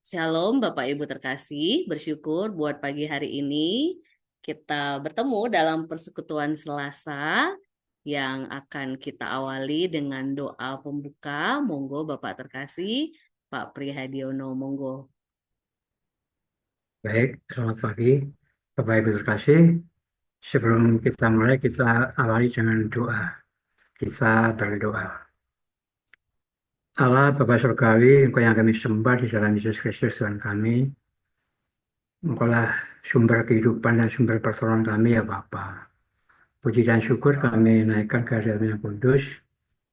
Shalom Bapak Ibu terkasih, bersyukur buat pagi hari ini kita bertemu dalam persekutuan Selasa yang akan kita awali dengan doa pembuka. Monggo Bapak terkasih, Pak Prihadiono, monggo. Baik, selamat pagi, Bapak Ibu terkasih. Sebelum kita mulai, kita awali dengan doa. Kita berdoa. Allah Bapa Surgawi, Engkau yang kami sembah di dalam Yesus Kristus Tuhan kami. Engkaulah sumber kehidupan dan sumber pertolongan kami ya Bapa. Puji dan syukur kami naikkan ke hadirat Yang Kudus.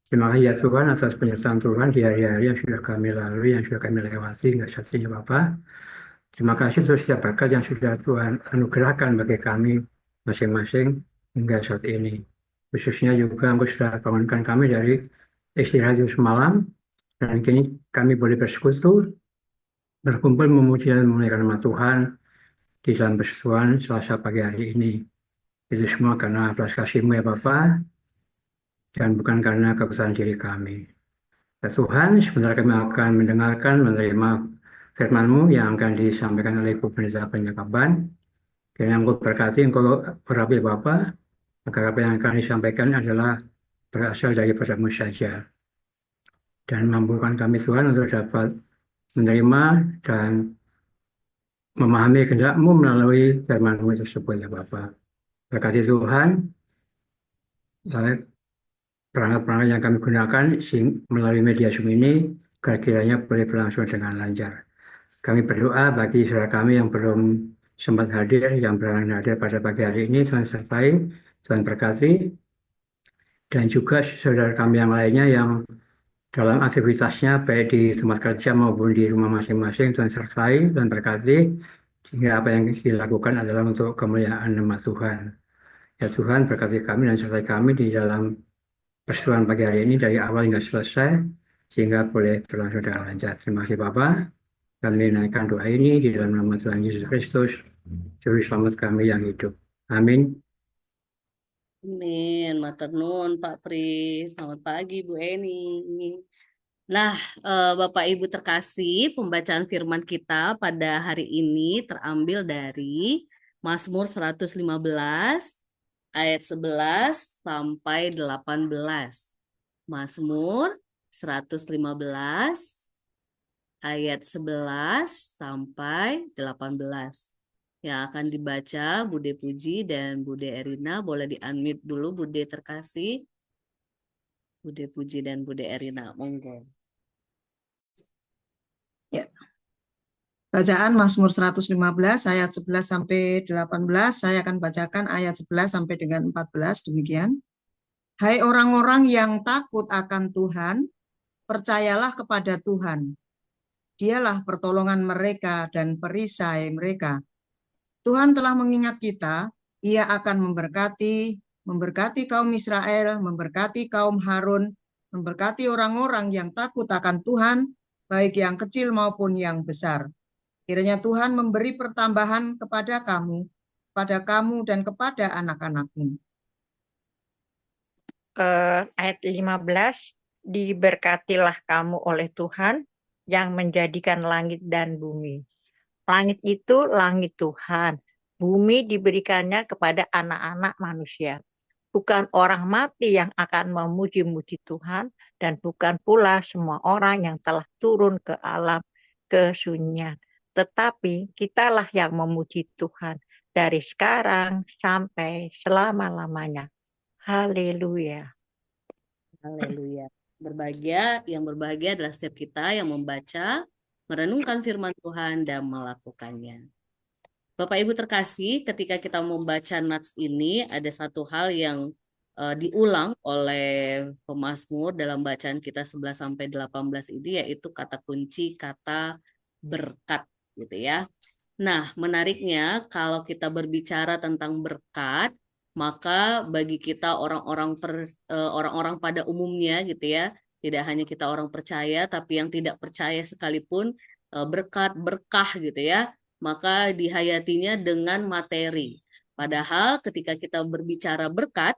Terima kasih ya Tuhan atas penyertaan Tuhan di hari-hari yang sudah kami lalui, yang sudah kami lewati, hingga saat ini Bapak. Terima kasih untuk setiap berkat yang sudah Tuhan anugerahkan bagi kami masing-masing hingga saat ini. Khususnya juga Engkau sudah bangunkan kami dari istirahat semalam, dan kini kami boleh bersekutu, berkumpul memuji dan memuliakan nama Tuhan di dalam persekutuan Selasa pagi hari ini. Itu semua karena belas kasih-Mu ya Bapa, dan bukan karena keputusan diri kami. Ya Tuhan, sebentar kami akan mendengarkan, menerima firman-Mu yang akan disampaikan oleh Ibu Pendeta Penyakapan. Kiranya Engkau berkati, Engkau berapi Bapa, agar apa yang akan disampaikan adalah berasal daripada-Mu saja. Dan mampukan kami Tuhan untuk dapat menerima dan memahami kehendak-Mu melalui firman-Mu tersebut ya Bapa. Berkati Tuhan, perangkat-perangkat yang kami gunakan melalui media Zoom ini, kiranya boleh berlangsung dengan lancar. Kami berdoa bagi saudara kami yang belum sempat hadir, yang berhalangan hadir pada pagi hari ini, Tuhan sertai, Tuhan berkati, dan juga saudara kami yang lainnya yang dalam aktivitasnya baik di tempat kerja maupun di rumah masing-masing, Tuhan sertai dan berkati, sehingga apa yang dilakukan adalah untuk kemuliaan nama Tuhan. Ya Tuhan, berkati kami dan sertai kami di dalam persoalan pagi hari ini dari awal hingga selesai, sehingga boleh berlangsung dengan lancar. Terima kasih Bapak. Kami naikkan doa ini di dalam nama Tuhan Yesus Kristus, Juru Selamat kami yang hidup. Amin. Amin, matur nuwun Pak Pri. Selamat pagi Bu Eni. Nah, Bapak Ibu terkasih, pembacaan firman kita pada hari ini terambil dari Mazmur 115 ayat 11 sampai 18. Mazmur 115 ayat 11 sampai 18. Yang akan dibaca Bude Puji dan Bude Erina. Boleh di-unmute dulu Bude terkasih. Bude Puji dan Bude Erina, monggo. Ya. Bacaan Mazmur 115 ayat 11 sampai 18. Saya akan bacakan ayat 11 sampai dengan 14, demikian. Hai orang-orang yang takut akan Tuhan, percayalah kepada Tuhan. Dialah pertolongan mereka dan perisai mereka. Tuhan telah mengingat kita, Ia akan memberkati kaum Israel, memberkati kaum Harun, memberkati orang-orang yang takut akan Tuhan, baik yang kecil maupun yang besar. Kiranya Tuhan memberi pertambahan kepada kamu dan kepada anak-anakmu. Ayat 15, diberkatilah kamu oleh Tuhan yang menjadikan langit dan bumi. Langit itu langit Tuhan, bumi diberikannya kepada anak-anak manusia. Bukan orang mati yang akan memuji-muji Tuhan, dan bukan pula semua orang yang telah turun ke alam kesunyian. Tetapi kitalah yang memuji Tuhan dari sekarang sampai selama-lamanya. Haleluya. Haleluya. Yang berbahagia adalah setiap kita yang membaca, merenungkan firman Tuhan dan melakukannya. Bapak Ibu terkasih, ketika kita membaca nats ini ada satu hal yang diulang oleh pemazmur dalam bacaan kita 11 sampai 18 ini, yaitu kata kunci kata berkat gitu ya. Nah, menariknya kalau kita berbicara tentang berkat, maka bagi kita orang-orang pada umumnya gitu ya, tidak hanya kita orang percaya tapi yang tidak percaya sekalipun, berkat berkah gitu ya, maka dihayatinya dengan materi. Padahal ketika kita berbicara berkat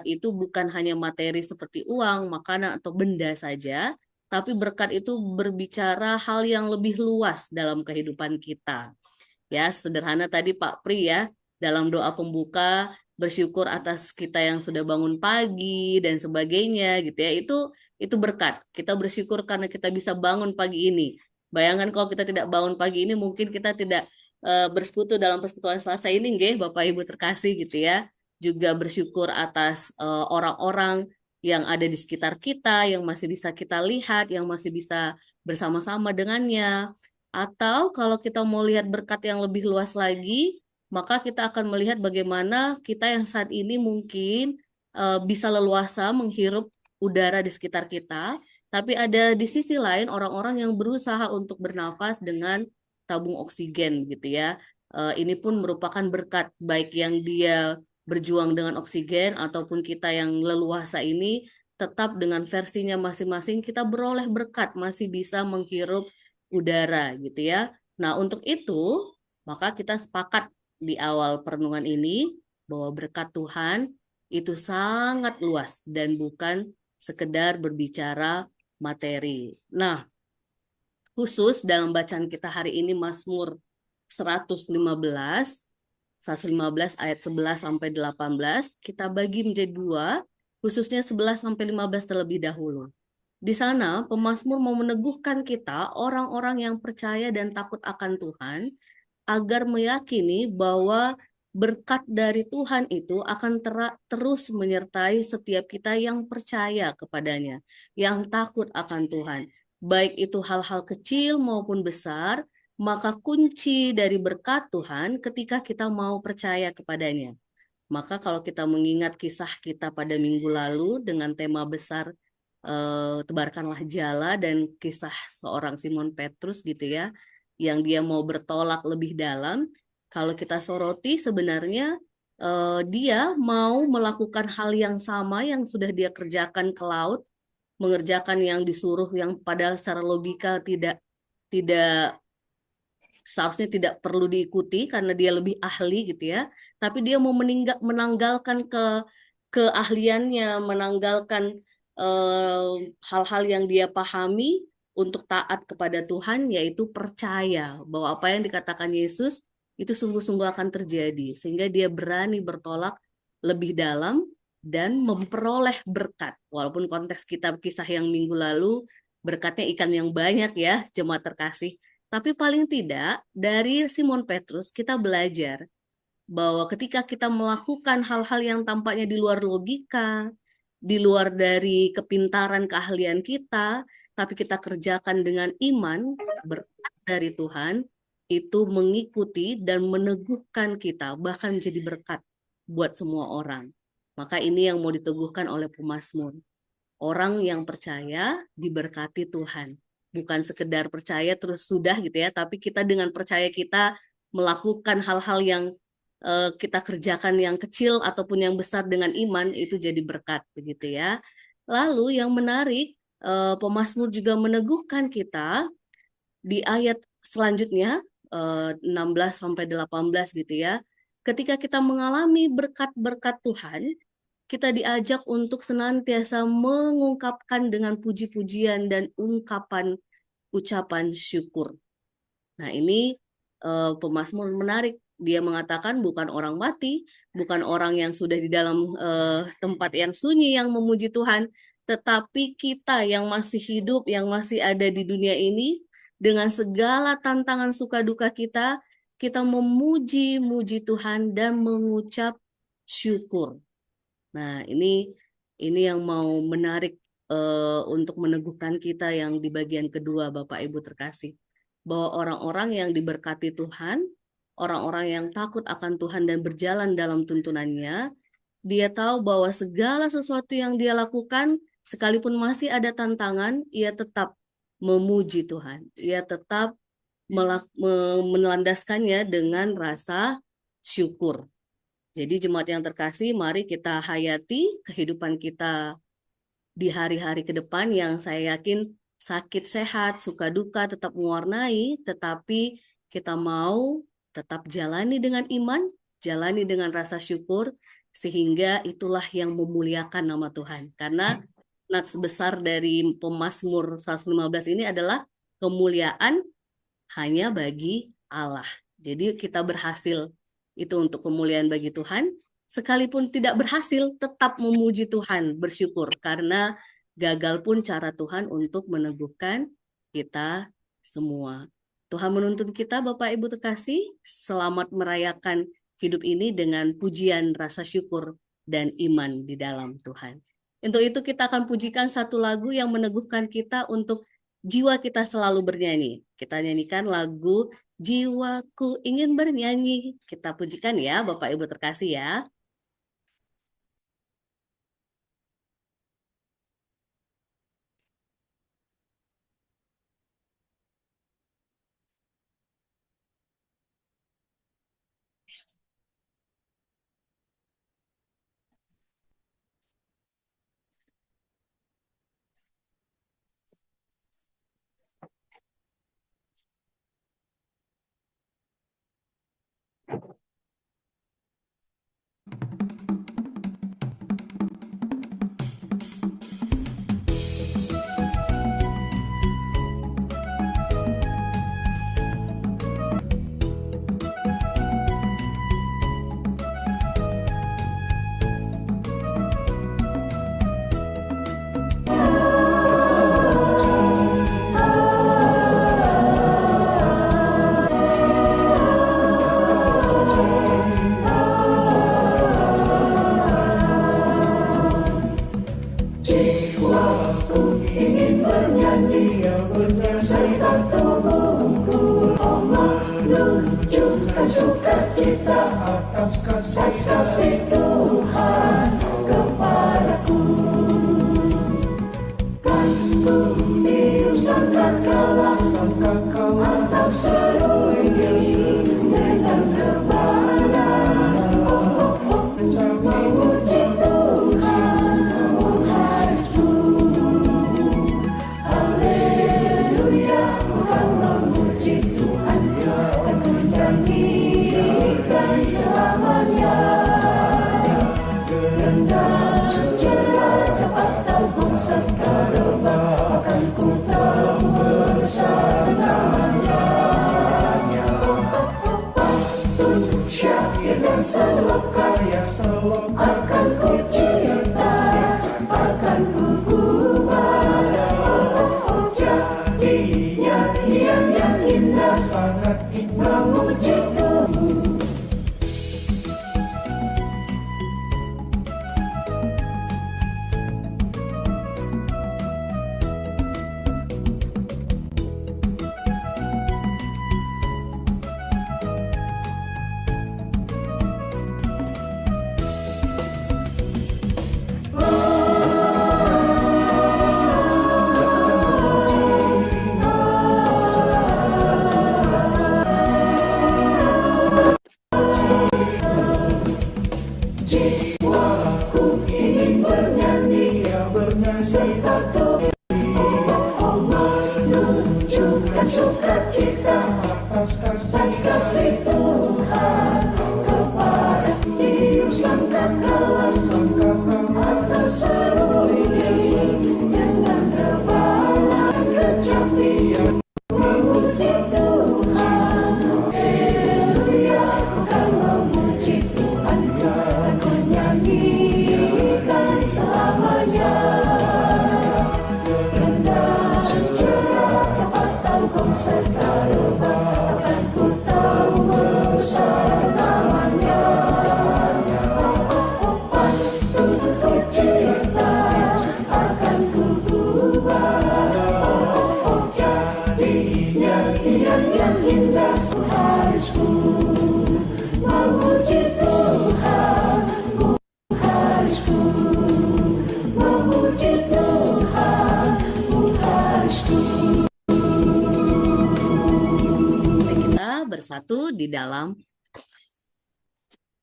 itu bukan hanya materi seperti uang, makanan atau benda saja, tapi berkat itu berbicara hal yang lebih luas dalam kehidupan kita. Ya, sederhana tadi Pak Pri ya, dalam doa pembuka bersyukur atas kita yang sudah bangun pagi dan sebagainya gitu ya. Itu berkat. Kita bersyukur karena kita bisa bangun pagi ini. Bayangkan kalau kita tidak bangun pagi ini mungkin kita tidak bersekutu dalam persekutuan Selasa ini nggih Bapak Ibu terkasih gitu ya. Juga bersyukur atas orang-orang yang ada di sekitar kita, yang masih bisa kita lihat, yang masih bisa bersama-sama dengannya. Atau kalau kita mau lihat berkat yang lebih luas lagi, maka kita akan melihat bagaimana kita yang saat ini mungkin bisa leluasa menghirup udara di sekitar kita, tapi ada di sisi lain orang-orang yang berusaha untuk bernafas dengan tabung oksigen gitu ya. Ini pun merupakan berkat baik yang dia berjuang dengan oksigen ataupun kita yang leluasa ini tetap dengan versinya masing-masing kita beroleh berkat, masih bisa menghirup udara gitu ya. Nah, untuk itu maka kita sepakat di awal perenungan ini bahwa berkat Tuhan itu sangat luas dan bukan sekedar berbicara materi. Nah, khusus dalam bacaan kita hari ini Mazmur 115 ayat 11 sampai 18 kita bagi menjadi dua, khususnya 11 sampai 15 terlebih dahulu. Di sana pemazmur mau meneguhkan kita orang-orang yang percaya dan takut akan Tuhan agar meyakini bahwa berkat dari Tuhan itu akan terus menyertai setiap kita yang percaya kepadanya, yang takut akan Tuhan. Baik itu hal-hal kecil maupun besar, maka kunci dari berkat Tuhan ketika kita mau percaya kepadanya. Maka kalau kita mengingat kisah kita pada minggu lalu dengan tema besar tebarkanlah jala dan kisah seorang Simon Petrus gitu ya, yang dia mau bertolak lebih dalam, kalau kita soroti sebenarnya dia mau melakukan hal yang sama yang sudah dia kerjakan ke laut, mengerjakan yang disuruh yang padahal secara logika tidak seharusnya tidak perlu diikuti karena dia lebih ahli gitu ya, tapi dia mau menanggalkan keahliannya, menanggalkan hal-hal yang dia pahami untuk taat kepada Tuhan, yaitu percaya bahwa apa yang dikatakan Yesus itu sungguh-sungguh akan terjadi, sehingga dia berani bertolak lebih dalam dan memperoleh berkat. Walaupun konteks kita kisah yang minggu lalu berkatnya ikan yang banyak ya, jemaat terkasih. Tapi paling tidak dari Simon Petrus kita belajar bahwa ketika kita melakukan hal-hal yang tampaknya di luar logika, di luar dari kepintaran keahlian kita, tapi kita kerjakan dengan iman, berkat dari Tuhan, itu mengikuti dan meneguhkan kita, bahkan menjadi berkat buat semua orang. Maka ini yang mau diteguhkan oleh pemazmur. Orang yang percaya diberkati Tuhan. Bukan sekedar percaya terus sudah gitu ya, tapi kita dengan percaya kita melakukan hal-hal yang kita kerjakan yang kecil ataupun yang besar dengan iman itu jadi berkat begitu ya. Lalu yang menarik pemazmur juga meneguhkan kita di ayat selanjutnya 16 sampai 18 gitu ya. Ketika kita mengalami berkat-berkat Tuhan, kita diajak untuk senantiasa mengungkapkan dengan puji-pujian dan ucapan syukur. Nah, ini pemazmur menarik. Dia mengatakan bukan orang mati, bukan orang yang sudah di dalam tempat yang sunyi yang memuji Tuhan, tetapi kita yang masih hidup, yang masih ada di dunia ini, dengan segala tantangan suka duka kita memuji Tuhan dan mengucap syukur. Nah, ini yang mau menarik untuk meneguhkan kita yang di bagian kedua, Bapak Ibu terkasih. Bahwa orang-orang yang diberkati Tuhan, orang-orang yang takut akan Tuhan dan berjalan dalam tuntunannya, dia tahu bahwa segala sesuatu yang dia lakukan, sekalipun masih ada tantangan, ia tetap memuji Tuhan. Ia tetap melandaskannya dengan rasa syukur. Jadi jemaat yang terkasih, mari kita hayati kehidupan kita di hari-hari ke depan yang saya yakin sakit sehat, suka duka tetap mewarnai, tetapi kita mau tetap jalani dengan iman, jalani dengan rasa syukur, sehingga itulah yang memuliakan nama Tuhan. Karena nats besar dari Pemazmur 115 ini adalah kemuliaan hanya bagi Allah. Jadi kita berhasil itu untuk kemuliaan bagi Tuhan. Sekalipun tidak berhasil, tetap memuji Tuhan, bersyukur. Karena gagal pun cara Tuhan untuk meneguhkan kita semua. Tuhan menuntun kita, Bapak Ibu terkasih, selamat merayakan hidup ini dengan pujian, rasa syukur, dan iman di dalam Tuhan. Untuk itu kita akan pujikan satu lagu yang meneguhkan kita untuk jiwa kita selalu bernyanyi. Kita nyanyikan lagu Jiwaku Ingin Bernyanyi. Kita pujikan ya Bapak Ibu terkasih ya. Bersatu di dalam.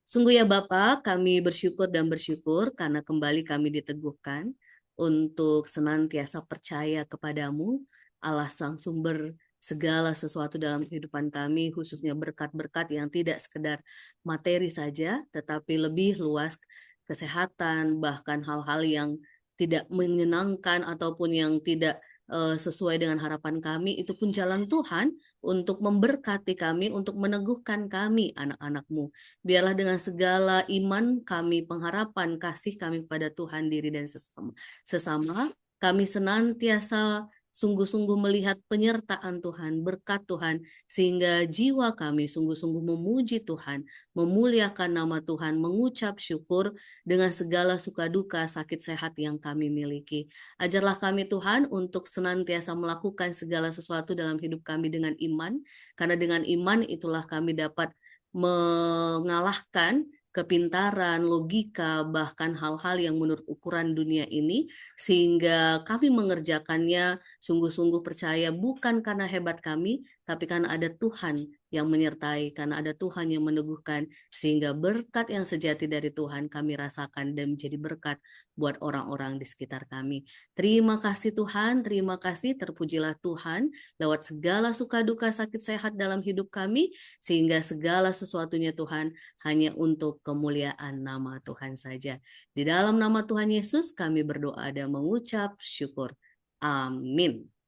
Sungguh ya Bapa, kami bersyukur dan bersyukur karena kembali kami diteguhkan untuk senantiasa percaya kepadamu, Allah Sang Sumber segala sesuatu dalam kehidupan kami, khususnya berkat-berkat yang tidak sekedar materi saja, tetapi lebih luas kesehatan, bahkan hal-hal yang tidak menyenangkan ataupun yang tidak sesuai dengan harapan kami, itu pun jalan Tuhan untuk memberkati kami, untuk meneguhkan kami, anak-anak-Mu. Biarlah dengan segala iman kami, pengharapan, kasih kami kepada Tuhan diri dan sesama, kami senantiasa sungguh-sungguh melihat penyertaan Tuhan, berkat Tuhan, sehingga jiwa kami sungguh-sungguh memuji Tuhan, memuliakan nama Tuhan, mengucap syukur dengan segala suka duka, sakit sehat yang kami miliki. Ajarlah kami Tuhan untuk senantiasa melakukan segala sesuatu dalam hidup kami dengan iman, karena dengan iman itulah kami dapat mengalahkan kepintaran, logika, bahkan hal-hal yang menurut ukuran dunia ini, sehingga kami mengerjakannya sungguh-sungguh percaya bukan karena hebat kami, tapi karena ada Tuhan yang menyertai, karena ada Tuhan yang meneguhkan, sehingga berkat yang sejati dari Tuhan kami rasakan dan menjadi berkat buat orang-orang di sekitar kami. Terima kasih Tuhan, terima kasih, terpujilah Tuhan lewat segala suka duka sakit sehat dalam hidup kami, sehingga segala sesuatunya Tuhan hanya untuk kemuliaan nama Tuhan saja. Di dalam nama Tuhan Yesus kami berdoa dan mengucap syukur. Amin.